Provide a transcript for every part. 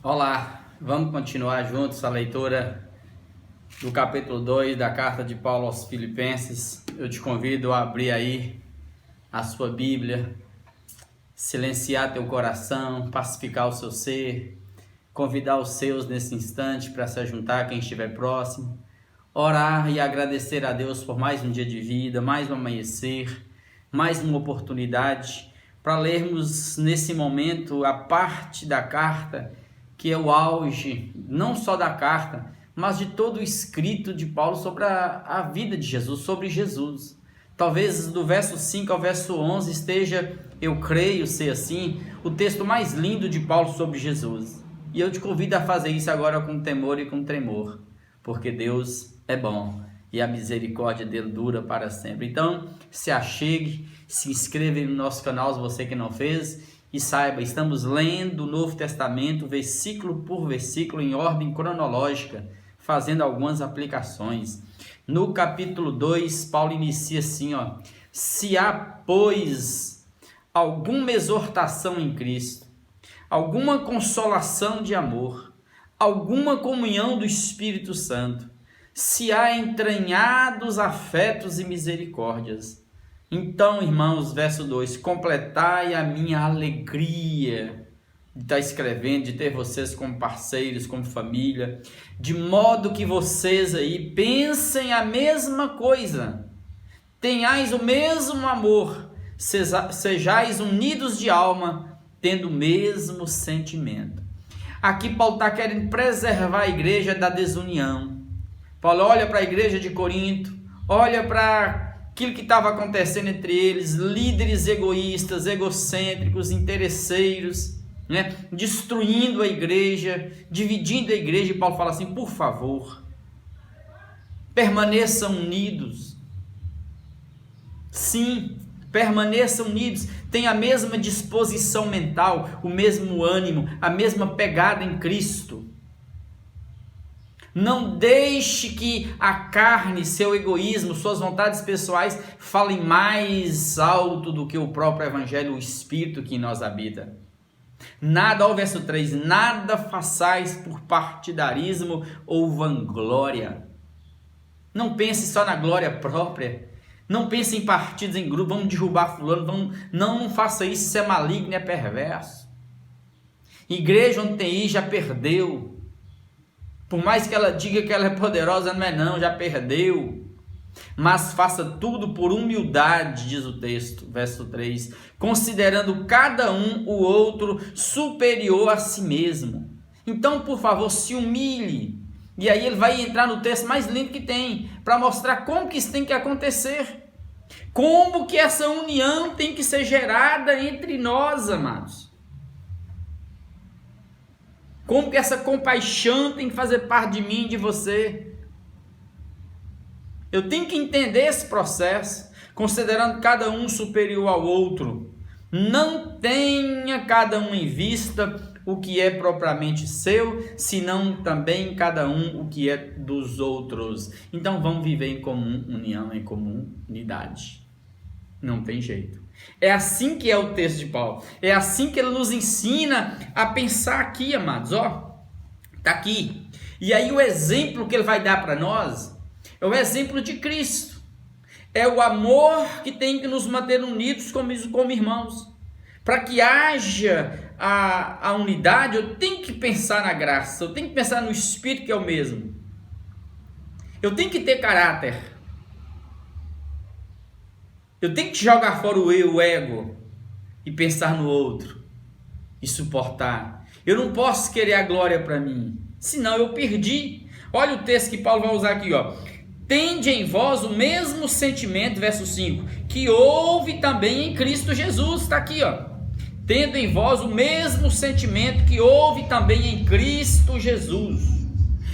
Olá, vamos continuar juntos a leitura do capítulo 2 da carta de Paulo aos Filipenses. Eu te convido a abrir aí a sua Bíblia, silenciar teu coração, pacificar o seu ser, convidar os seus nesse instante para se juntar quem estiver próximo, orar e agradecer a Deus por mais um dia de vida, mais um amanhecer, mais uma oportunidade para lermos nesse momento a parte da carta que é o auge, não só da carta, mas de todo o escrito de Paulo sobre a vida de Jesus, sobre Jesus. Talvez do verso 5 ao verso 11 esteja, eu creio ser assim, o texto mais lindo de Paulo sobre Jesus. E eu te convido a fazer isso agora com temor e com tremor, porque Deus é bom e a misericórdia dele dura para sempre. Então, se achegue, se inscreva no nosso canal se você que não fez, e saiba, estamos lendo o Novo Testamento, versículo por versículo, em ordem cronológica, fazendo algumas aplicações. No capítulo 2, Paulo inicia assim, se há, pois, alguma exortação em Cristo, alguma consolação de amor, alguma comunhão do Espírito Santo, se há entranhados afetos e misericórdias, então, irmãos, verso 2, completai a minha alegria de estar escrevendo, de ter vocês como parceiros, como família, de modo que vocês aí pensem a mesma coisa, tenhais o mesmo amor, sejais unidos de alma, tendo o mesmo sentimento. Aqui Paulo está querendo preservar a igreja da desunião. Paulo olha para a igreja de Corinto, olha para aquilo que estava acontecendo entre eles, líderes egoístas, egocêntricos, interesseiros, destruindo a igreja, dividindo a igreja, e Paulo fala assim, por favor, permaneçam unidos. Sim, permaneçam unidos, tenham a mesma disposição mental, o mesmo ânimo, a mesma pegada em Cristo. Não deixe que a carne, seu egoísmo, suas vontades pessoais falem mais alto do que o próprio evangelho, o Espírito que em nós habita. Nada, ao verso 3, nada façais por partidarismo ou vanglória. Não pense só na glória própria. Não pense em partidos, em grupos, vamos derrubar fulano, não faça isso, isso é maligno, é perverso. Igreja onde tem isso já perdeu. Por mais que ela diga que ela é poderosa, não é não, já perdeu. Mas faça tudo por humildade, diz o texto, verso 3, considerando cada um o outro superior a si mesmo. Então, por favor, se humilhe. E aí ele vai entrar no texto mais lindo que tem, para mostrar como que isso tem que acontecer. Como que essa união tem que ser gerada entre nós, amados. Como que essa compaixão tem que fazer parte de mim e de você? Eu tenho que entender esse processo, considerando cada um superior ao outro. Não tenha cada um em vista o que é propriamente seu, senão também cada um o que é dos outros. Então vamos viver em comum união, em comunidade. Não tem jeito. É assim que é o texto de Paulo. É assim que ele nos ensina a pensar aqui, amados. Tá aqui. E aí o exemplo que ele vai dar para nós é o exemplo de Cristo. É o amor que tem que nos manter unidos como irmãos. Para que haja a unidade, eu tenho que pensar na graça. Eu tenho que pensar no Espírito que é o mesmo. Eu tenho que ter caráter. Eu tenho que jogar fora o eu, o ego, e pensar no outro, e suportar. Eu não posso querer a glória para mim, senão eu perdi. Olha o texto que Paulo vai usar aqui, Tende em vós o mesmo sentimento, verso 5, que houve também em Cristo Jesus, está aqui, Tendo em vós o mesmo sentimento que houve também em Cristo Jesus.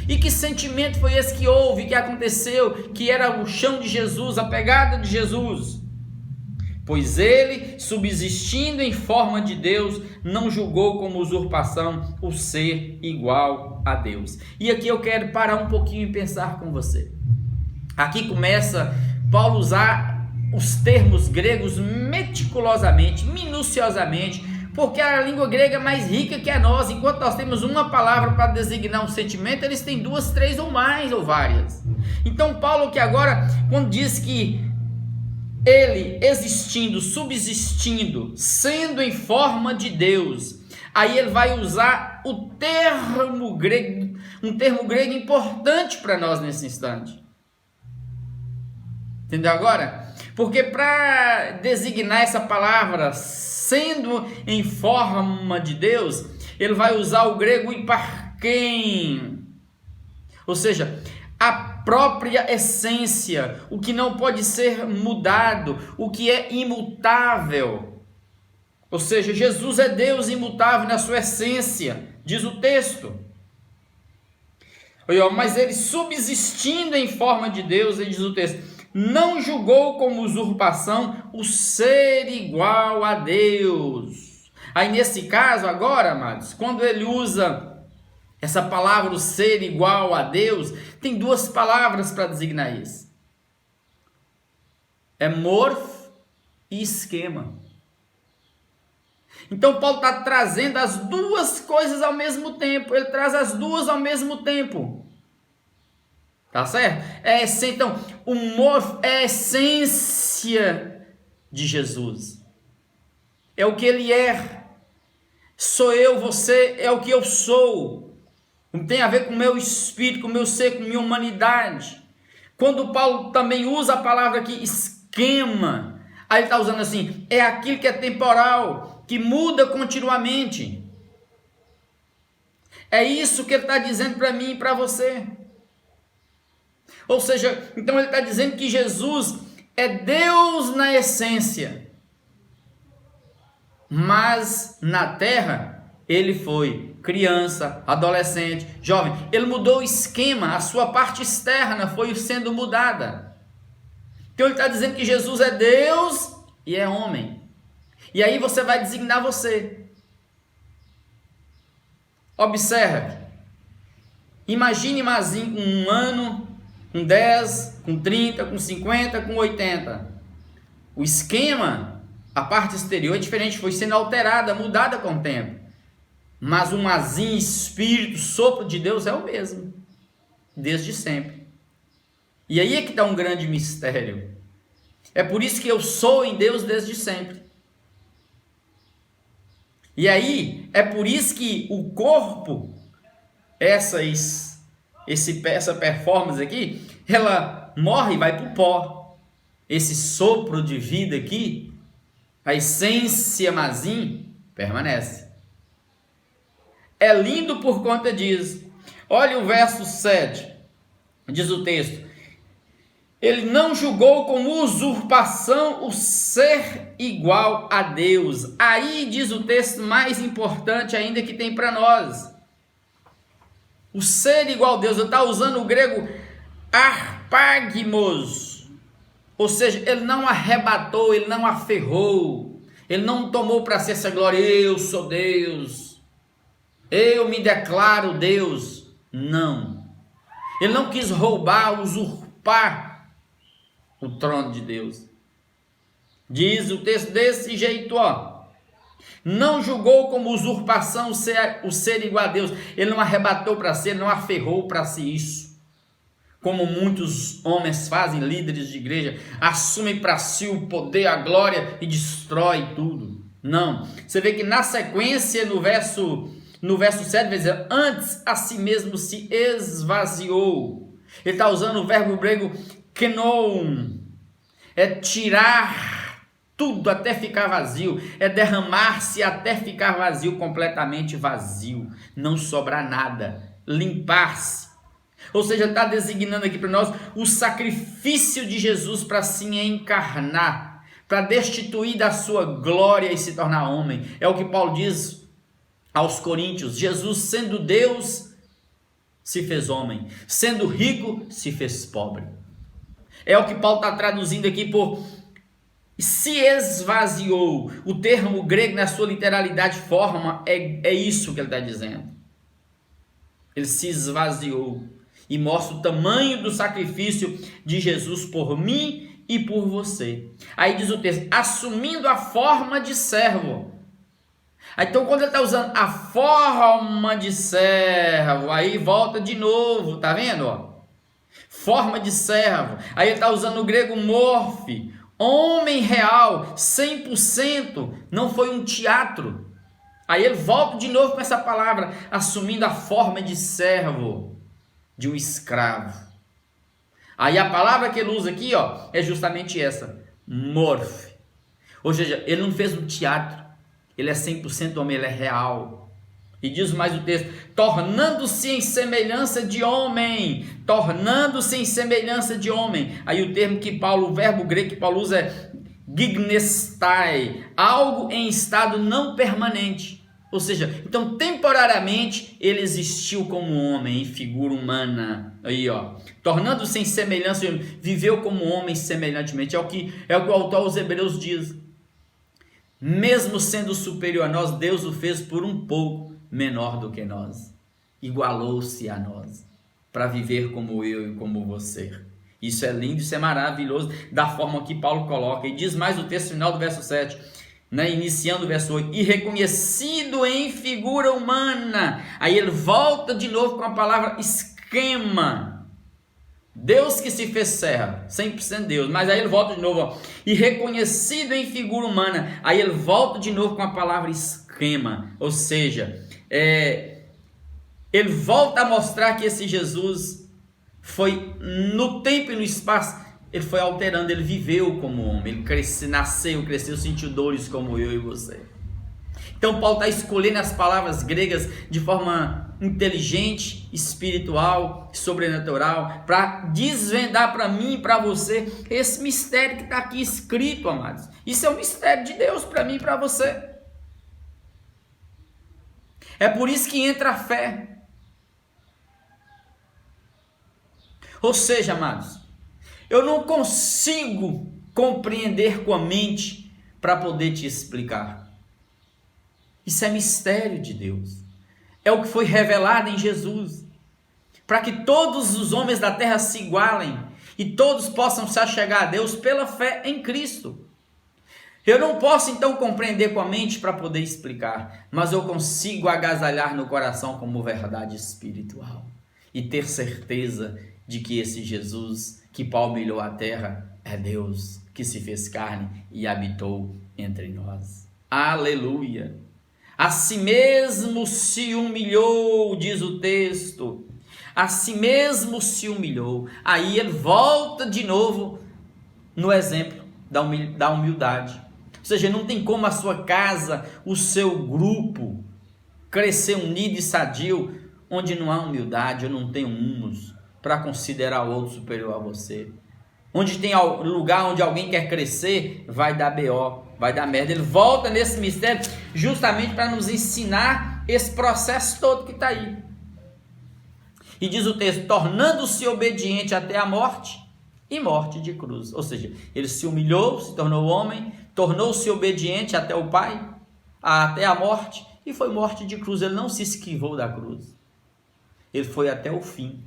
E que sentimento foi esse que houve, que aconteceu, que era o chão de Jesus, a pegada de Jesus? Pois ele, subsistindo em forma de Deus, não julgou como usurpação o ser igual a Deus. E aqui eu quero parar um pouquinho e pensar com você. Aqui começa Paulo usar os termos gregos meticulosamente, minuciosamente, Porque a língua grega é mais rica que a nossa. Enquanto nós temos uma palavra para designar um sentimento, eles têm duas, três ou mais, ou várias. Então Paulo aqui agora, quando diz que ele existindo, subsistindo, sendo em forma de Deus, aí ele vai usar o termo grego, um termo grego importante para nós nesse instante. Entendeu agora? Porque para designar essa palavra, sendo em forma de Deus, ele vai usar o grego hiparquém, ou seja, a própria essência, o que não pode ser mudado, o que é imutável. Ou seja, Jesus é Deus imutável na sua essência, diz o texto. Mas ele subsistindo em forma de Deus, ele diz o texto, não julgou como usurpação o ser igual a Deus. Aí nesse caso agora, amados, quando ele usa essa palavra, o ser igual a Deus, tem duas palavras para designar isso. É morfo e esquema. Então Paulo está trazendo as duas coisas ao mesmo tempo. Ele traz as duas ao mesmo tempo. Tá certo? Então, o morfo é a essência de Jesus. É o que ele é. Sou eu, você é o que eu sou. Não tem a ver com o meu espírito, com o meu ser, com a minha humanidade. Quando Paulo também usa a palavra aqui, esquema, aí ele está usando assim, é aquilo que é temporal, que muda continuamente. É isso que ele está dizendo para mim e para você. Ou seja, então ele está dizendo que Jesus é Deus na essência, mas na terra ele foi criança, adolescente, jovem. Ele mudou o esquema, a sua parte externa foi sendo mudada. Então ele está dizendo que Jesus é Deus e é homem. E aí você vai designar você. Observe. Imagine Mazinho com 1 ano, com 10, com 30, com 50, com 80. O esquema, a parte exterior é diferente, foi sendo alterada, mudada com o tempo. Mas o Mazinho, espírito, sopro de Deus é o mesmo, desde sempre. E aí é que está um grande mistério. É por isso que eu sou em Deus desde sempre. E aí, é por isso que o corpo, essa performance aqui, ela morre e vai para o pó. Esse sopro de vida aqui, a essência Mazim, permanece. É lindo por conta disso. Olha o verso 7, diz o texto. Ele não julgou como usurpação o ser igual a Deus. Aí diz o texto mais importante ainda que tem para nós. O ser igual a Deus, ele está usando o grego arpagmos. Ou seja, ele não arrebatou, ele não aferrou. Ele não tomou para si essa glória, eu sou Deus. Eu me declaro Deus. Não. Ele não quis roubar, usurpar o trono de Deus. Diz o texto desse jeito, ó. Não julgou como usurpação o ser igual a Deus. Ele não arrebatou para si, ele não aferrou para si isso. Como muitos homens fazem, líderes de igreja, assumem para si o poder, a glória e destrói tudo. Não. Você vê que na sequência, no verso 7, vai dizer, antes a si mesmo se esvaziou. Ele está usando o verbo grego kenon, é tirar tudo até ficar vazio, é derramar-se até ficar vazio, completamente vazio, não sobrar nada, limpar-se. Ou seja, está designando aqui para nós o sacrifício de Jesus para se encarnar, para destituir da sua glória e se tornar homem. É o que Paulo diz aos Coríntios, Jesus sendo Deus, se fez homem, sendo rico, se fez pobre. É o que Paulo está traduzindo aqui por se esvaziou. O termo grego na sua literalidade forma é isso que ele está dizendo. Ele se esvaziou e mostra o tamanho do sacrifício de Jesus por mim e por você. Aí diz o texto, assumindo a forma de servo. Então, quando ele está usando a forma de servo, aí volta de novo, tá vendo? Ó? Forma de servo. Aí ele está usando o grego morfe, homem real, 100%, não foi um teatro. Aí ele volta de novo com essa palavra, assumindo a forma de servo, de um escravo. Aí a palavra que ele usa aqui, ó, é justamente essa, morfe. Ou seja, ele não fez um teatro, ele é 100% homem, ele é real. E diz mais o texto, tornando-se em semelhança de homem, tornando-se em semelhança de homem. Aí o termo que Paulo, o verbo grego que Paulo usa é gignestai, algo em estado não permanente. Ou seja, então temporariamente ele existiu como homem, em figura humana. Aí ó, tornando-se em semelhança de homem, viveu como homem semelhantemente. É o que o autor aos Hebreus diz. Mesmo sendo superior a nós, Deus o fez por um pouco menor do que nós. Igualou-se a nós, para viver como eu e como você. Isso é lindo, isso é maravilhoso, da forma que Paulo coloca. E diz mais o texto final do verso 7, né, iniciando o verso 8. E reconhecido em figura humana. Aí ele volta de novo com a palavra esquema. Deus que se fez servo, 100% Deus, mas aí ele volta de novo, ó, e reconhecido em figura humana, aí ele volta de novo com a palavra esquema, ou seja, ele volta a mostrar que esse Jesus foi no tempo e no espaço, ele foi alterando, ele viveu como homem, ele cresceu, sentiu dores como eu e você. Então Paulo está escolhendo as palavras gregas de forma inteligente, espiritual, sobrenatural, para desvendar para mim e para você esse mistério que está aqui escrito, amados. Isso é um mistério de Deus para mim e para você. É por isso que entra a fé. Ou seja, amados, eu não consigo compreender com a mente para poder te explicar. Isso é mistério de Deus. É o que foi revelado em Jesus. Para que todos os homens da terra se igualem e todos possam se achegar a Deus pela fé em Cristo. Eu não posso então compreender com a mente para poder explicar, mas eu consigo agasalhar no coração como verdade espiritual e ter certeza de que esse Jesus que palmilhou a terra é Deus que se fez carne e habitou entre nós. Aleluia! A si mesmo se humilhou, diz o texto. A si mesmo se humilhou. Aí ele volta de novo no exemplo da humildade. Ou seja, não tem como a sua casa, o seu grupo, crescer unido e sadio, onde não há humildade, eu não tenho humus para considerar o outro superior a você. Onde tem lugar onde alguém quer crescer, vai dar BO, vai dar merda. Ele volta nesse mistério justamente para nos ensinar esse processo todo que está aí. E diz o texto, tornando-se obediente até a morte e morte de cruz. Ou seja, ele se humilhou, se tornou homem, tornou-se obediente até o Pai, até a morte, e foi morte de cruz. Ele não se esquivou da cruz. Ele foi até o fim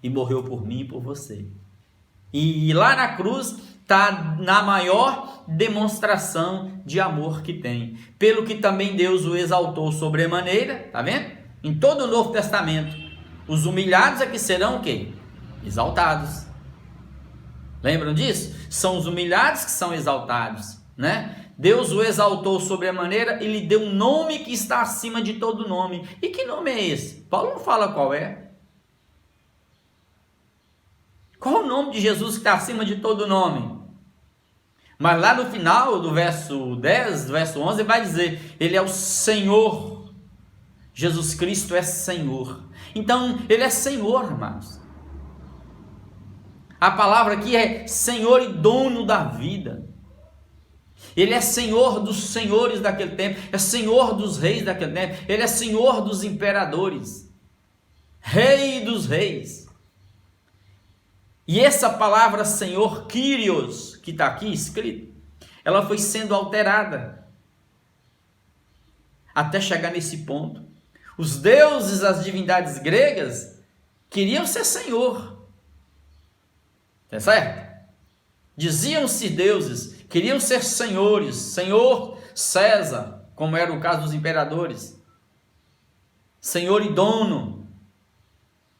e morreu por mim e por você. E lá na cruz está na maior demonstração de amor que tem. Pelo que também Deus o exaltou sobremaneira, tá vendo? Em todo o Novo Testamento, os humilhados é que serão o quê? Exaltados. Lembram disso? São os humilhados que são exaltados, né? Deus o exaltou sobremaneira e lhe deu um nome que está acima de todo nome. E que nome é esse? Paulo não fala qual é. Qual o nome de Jesus que está acima de todo nome? Mas lá no final do verso 10, do verso 11, ele vai dizer, ele é o Senhor. Jesus Cristo é Senhor. Então, ele é Senhor, amados. A palavra aqui é Senhor e dono da vida. Ele é Senhor dos senhores daquele tempo, é Senhor dos reis daquele tempo, ele é Senhor dos imperadores, Rei dos reis. E essa palavra Senhor, Kyrios, que está aqui escrito, ela foi sendo alterada até chegar nesse ponto. Os deuses, as divindades gregas, queriam ser Senhor. É certo? Diziam-se deuses, queriam ser senhores, Senhor César, como era o caso dos imperadores. Senhor e dono.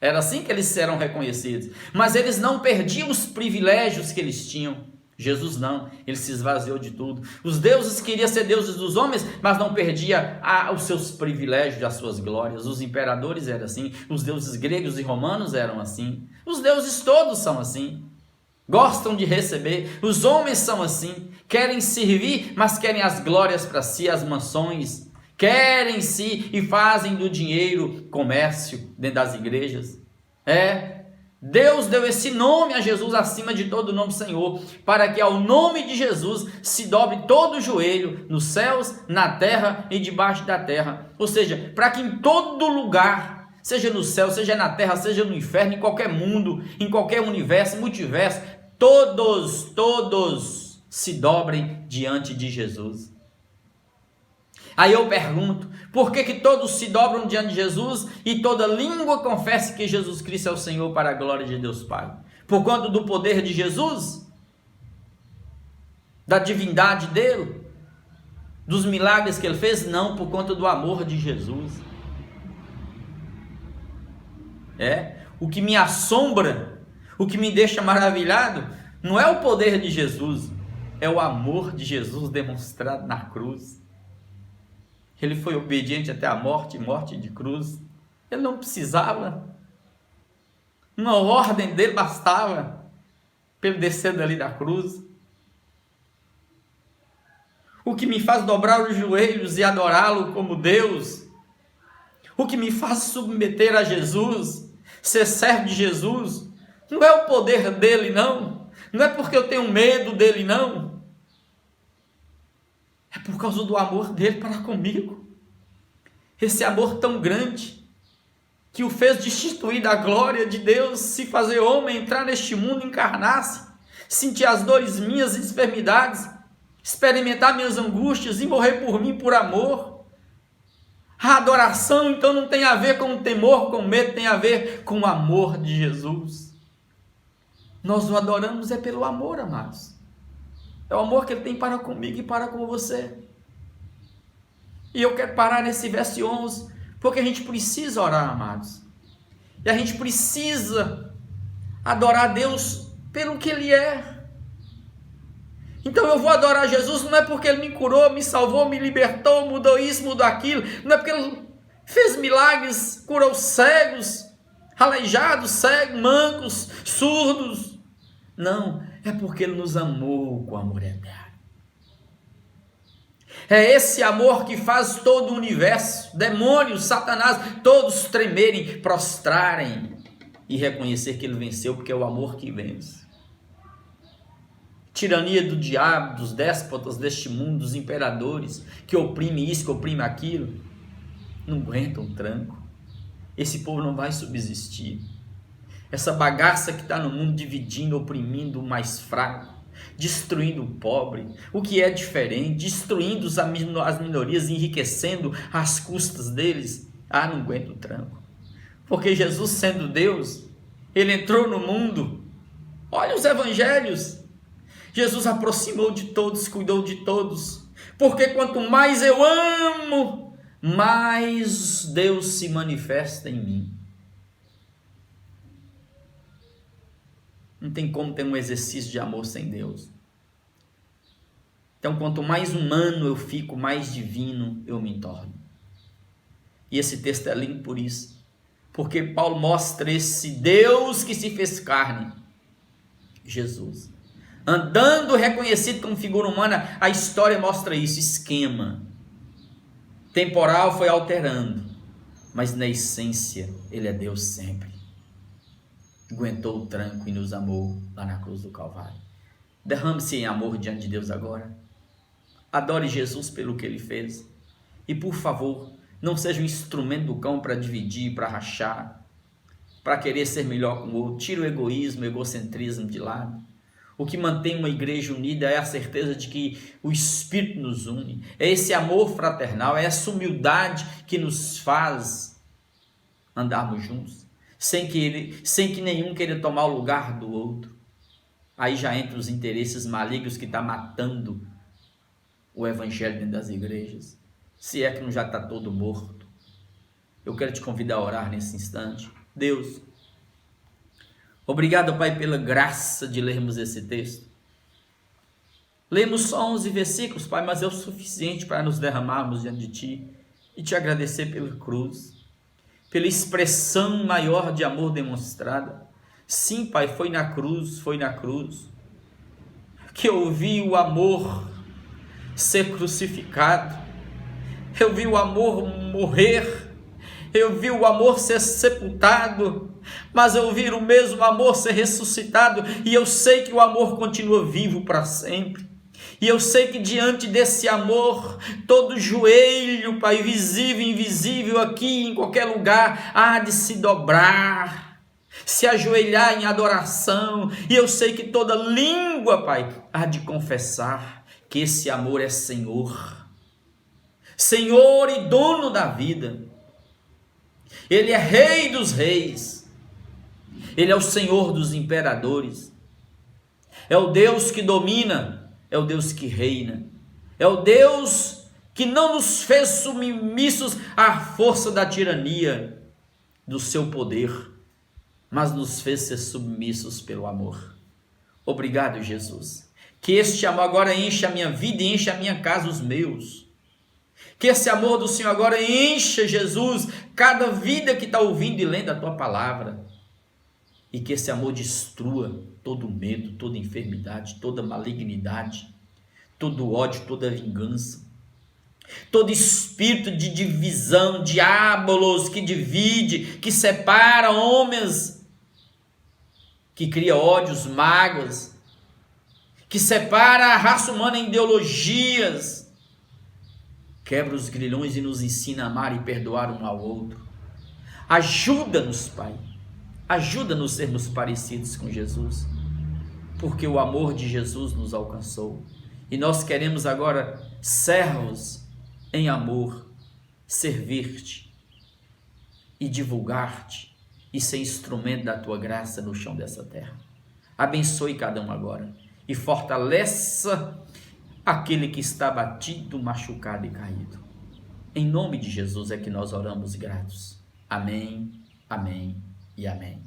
Era assim que eles eram reconhecidos. Mas eles não perdiam os privilégios que eles tinham. Jesus não, ele se esvaziou de tudo. Os deuses queriam ser deuses dos homens, mas não perdia os seus privilégios, as suas glórias. Os imperadores eram assim, os deuses gregos e romanos eram assim. Os deuses todos são assim. Gostam de receber. Os homens são assim. Querem servir, mas querem as glórias para si, as mansões. Querem-se e fazem do dinheiro comércio dentro das igrejas. Deus deu esse nome a Jesus acima de todo nome, Senhor, para que ao nome de Jesus se dobre todo o joelho, nos céus, na terra e debaixo da terra. Ou seja, para que em todo lugar, seja no céu, seja na terra, seja no inferno, em qualquer mundo, em qualquer universo, multiverso, todos se dobrem diante de Jesus. Aí eu pergunto, por que todos se dobram diante de Jesus e toda língua confessa que Jesus Cristo é o Senhor para a glória de Deus Pai? Por conta do poder de Jesus? Da divindade dele? Dos milagres que ele fez? Não, por conta do amor de Jesus. O que me assombra, o que me deixa maravilhado, não é o poder de Jesus, é o amor de Jesus demonstrado na cruz. Ele foi obediente até a morte de cruz. Ele não precisava. Uma ordem dele bastava para ele descer dali da cruz. O que me faz dobrar os joelhos e adorá-lo como Deus. O que me faz submeter a Jesus, ser servo de Jesus, não é o poder dele, não. Não é porque eu tenho medo dele, não. É por causa do amor dele para comigo. Esse amor tão grande, que o fez destituir da glória de Deus, se fazer homem, entrar neste mundo, encarnar-se, sentir as dores minhas, enfermidades, experimentar minhas angústias e morrer por mim por amor. A adoração então não tem a ver com o temor, com o medo, tem a ver com o amor de Jesus. Nós o adoramos pelo amor, amados. É o amor que ele tem para comigo e para com você. E eu quero parar nesse verso 11, porque a gente precisa orar, amados. E a gente precisa adorar a Deus pelo que Ele é. Então eu vou adorar Jesus, não é porque Ele me curou, me salvou, me libertou, mudou isso, mudou aquilo. Não é porque Ele fez milagres, curou cegos, aleijados, cegos, mancos, surdos. Não, é porque Ele nos amou com amor eterno. É esse amor que faz todo o universo, demônios, Satanás, todos tremerem, prostrarem e reconhecer que Ele venceu, porque é o amor que vence. Tirania do diabo, dos déspotas deste mundo, dos imperadores, que oprime isso, que oprime aquilo, não aguentam um tranco. Esse povo não vai subsistir. Essa bagaça que está no mundo, dividindo, oprimindo o mais fraco, destruindo o pobre, o que é diferente, destruindo as minorias, enriquecendo às custas deles. Não aguenta o tranco. Porque Jesus, sendo Deus, Ele entrou no mundo. Olha os evangelhos. Jesus aproximou de todos, cuidou de todos. Porque quanto mais eu amo, mais Deus se manifesta em mim. Não tem como ter um exercício de amor sem Deus. Então, quanto mais humano eu fico, mais divino eu me torno. E esse texto é lindo por isso. Porque Paulo mostra esse Deus que se fez carne, Jesus. Andando reconhecido como figura humana, a história mostra isso, esquema. Temporal foi alterando, mas na essência Ele é Deus sempre. Aguentou o tranco e nos amou lá na cruz do Calvário. Derrame-se em amor diante de Deus agora. Adore Jesus pelo que Ele fez. E por favor, não seja um instrumento do cão para dividir, para rachar, para querer ser melhor com o outro. Tira o egoísmo, o egocentrismo de lado. O que mantém uma igreja unida é a certeza de que o Espírito nos une. É esse amor fraternal, é essa humildade que nos faz andarmos juntos. Sem que nenhum queira tomar o lugar do outro. Aí já entra os interesses malignos que estão matando o evangelho dentro das igrejas. se é que não já está todo morto. Eu quero te convidar a orar nesse instante. Deus, obrigado, Pai, pela graça de lermos esse texto. Lemos só 11 versículos, Pai, mas é o suficiente para nos derramarmos diante de Ti e te agradecer pela cruz, pela expressão maior de amor demonstrada. Sim, Pai, foi na cruz que eu vi o amor ser crucificado, eu vi o amor morrer, eu vi o amor ser sepultado, mas eu vi o mesmo amor ser ressuscitado, e eu sei que o amor continua vivo para sempre. E eu sei que diante desse amor, todo joelho, Pai, visível e invisível, aqui em qualquer lugar, há de se dobrar, se ajoelhar em adoração. E eu sei que toda língua, Pai, há de confessar que esse amor é Senhor. Senhor e dono da vida. Ele é Rei dos reis. Ele é o Senhor dos imperadores. É o Deus que domina. É o Deus que reina, é o Deus que não nos fez submissos à força da tirania do seu poder, mas nos fez ser submissos pelo amor. Obrigado, Jesus. Que este amor agora encha a minha vida e encha a minha casa, os meus. Que esse amor do Senhor agora encha, Jesus, cada vida que está ouvindo e lendo a Tua palavra. E que esse amor destrua todo medo, toda enfermidade, toda malignidade, todo ódio, toda vingança, todo espírito de divisão, diabolos que divide, que separa homens, que cria ódios, mágoas, que separa a raça humana em ideologias, quebra os grilhões e nos ensina a amar e perdoar um ao outro. Ajuda-nos, Pai. Ajuda-nos a sermos parecidos com Jesus, porque o amor de Jesus nos alcançou. E nós queremos agora, servos em amor, servir-te e divulgar-te e ser instrumento da Tua graça no chão dessa terra. Abençoe cada um agora e fortaleça aquele que está batido, machucado e caído. Em nome de Jesus é que nós oramos gratos. Amém, amém e amém.